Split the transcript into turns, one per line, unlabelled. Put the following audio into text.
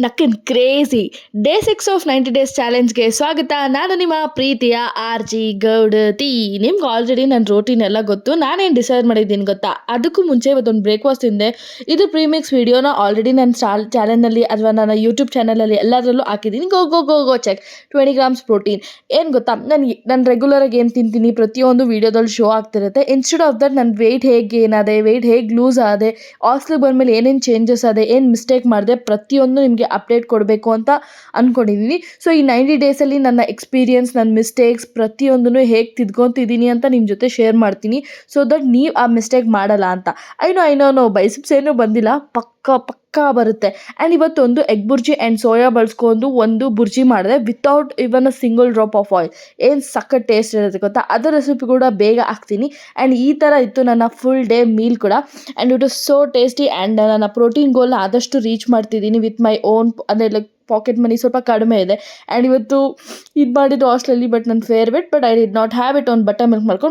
ನಕ್ಕಿನ್ crazy day 6 of 90 days ಚಾಲೆಂಜ್ಗೆ ಸ್ವಾಗತ. ನಾನು ನಿಮ್ಮ ಪ್ರೀತಿಯ ಆರ್ ಜಿ ಗೌಡತಿ. ನಿಮ್ಗೆ ಆಲ್ರೆಡಿ ನನ್ನ ರೋಟೀನ್ ಎಲ್ಲ ಗೊತ್ತು. ನಾನೇನು ಡಿಸೈಡ್ ಮಾಡಿದ್ದೀನಿ ಗೊತ್ತಾ? ಅದಕ್ಕೂ ಮುಂಚೆ ಇವತ್ತೊಂದು ಬ್ರೇಕ್ಫಾಸ್ಟ್ ತಿಂದೆ. ಇದು ಪ್ರೀಮಿಕ್ಸ್ ವಿಡಿಯೋನ ಆಲ್ರೆಡಿ ನನ್ನ ಚಾನಲ್ನಲ್ಲಿ ಅಥವಾ ನನ್ನ ಯೂಟ್ಯೂಬ್ ಚಾನಲಲ್ಲಿ ಎಲ್ಲದರಲ್ಲೂ ಹಾಕಿದ್ದೀನಿ. ಗೋ ಗೋ ಗೋ ಗೋ ಚೆಕ್. 20 grams protein. ಏನು ಗೊತ್ತಾ, ನಾನು ರೆಗ್ಯುಲರಾಗಿ ಏನು ತಿಂತೀನಿ ಪ್ರತಿಯೊಂದು ವೀಡಿಯೋದಲ್ಲಿ ಶೋ ಆಗ್ತಿರುತ್ತೆ. ಇನ್ಸ್ಟೆಡ್ ಆಫ್ ದಟ್ ನನ್ನ ವೆಯ್ಟ್ ಹೇಗೆ ಏನಾದೆ, ವೆಯ್ಟ್ ಹೇಗೆ ಲೂಸ್ ಆದೆ, ಹಾಸ್ಟ್ಲಿಗೆ ಬಂದಮೇಲೆ ಏನೇನು ಚೇಂಜಸ್ ಆದೆ, ಏನು ಮಿಸ್ಟೇಕ್ ಮಾಡಿದೆ, ಪ್ರತಿಯೊಂದು ನಿಮಗೆ ಅಪ್ಡೇಟ್ ಕೊಡಬೇಕು ಅಂತ ಅಂದ್ಕೊಂಡಿದ್ದೀನಿ. ಸೊ ಈ 90 ಡೇಸಲ್ಲಿ ನನ್ನ ಎಕ್ಸ್ಪೀರಿಯನ್ಸ್, ನನ್ನ ಮಿಸ್ಟೇಕ್ಸ್ ಪ್ರತಿಯೊಂದನ್ನು ಹೇಗೆ ತಿದ್ಕೊತಿದ್ದೀನಿ ಅಂತ ನಿಮ್ಮ ಜೊತೆ ಶೇರ್ ಮಾಡ್ತೀನಿ. ಸೊ ದಟ್ ನೀವು ಆ ಮಿಸ್ಟೇಕ್ ಮಾಡಲ್ಲ ಅಂತ. ಐ ನೋ ಬೈಸಿಪ್ಸ್ ಏನೂ ಬಂದಿಲ್ಲ, ಪಕ್ಕಾ ಬರುತ್ತೆ. ಆ್ಯಂಡ್ ಇವತ್ತೊಂದು ಎಗ್ ಬುರ್ಜಿ ಆ್ಯಂಡ್ ಸೋಯಾ ಬಳಸ್ಕೊಂಡು ಒಂದು ಬುರ್ಜಿ ಮಾಡಿದೆ without even a single drop of oil. ಏನು ಸಖತ್ ಟೇಸ್ಟ್ ಇರುತ್ತೆ ಗೊತ್ತಾ? ಅದರ ರೆಸಿಪಿ ಕೂಡ ಬೇಗ ಹಾಕ್ತೀನಿ. ಆ್ಯಂಡ್ ಈ ಥರ ಇತ್ತು ನನ್ನ ಫುಲ್ ಡೇ ಮೀಲ್ ಕೂಡ. And it is so tasty. And ನನ್ನ ಪ್ರೋಟೀನ್ ಗೋಲ್ನ ಆದಷ್ಟು ರೀಚ್ ಮಾಡ್ತಿದ್ದೀನಿ ವಿತ್ ಮೈ ಓನ್, ಅಂದರೆ ಲೈಕ್ ಪಾಕೆಟ್ ಮನಿ ಸ್ವಲ್ಪ ಕಡಿಮೆ ಇದೆ. ಆ್ಯಂಡ್ ಇವತ್ತು ಇದು ಮಾಡಿದ್ದು ಹಾಸ್ಟೆಲಲ್ಲಿ, ಬಟ್ ನನ್ನ favourite, but I did not have it on butter milk ಮಾಡ್ಕೊಂಡು